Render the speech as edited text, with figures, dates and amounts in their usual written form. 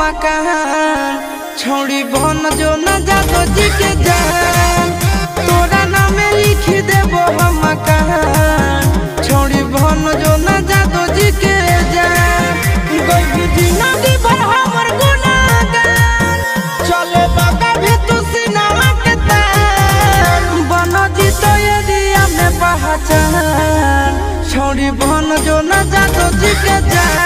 मकान छोड़ी बन जो न जादो जी के जान तोरा नाम लिख देबो हम मकान छोड़ी बन जो न जादो जी के जान कोई भी नदी भर हमर गुनाहगार चले बाका भी तू सिनामा के तान बन जी तो ये दिया में पहचान छोड़ी बन जो न जादो जी के जान।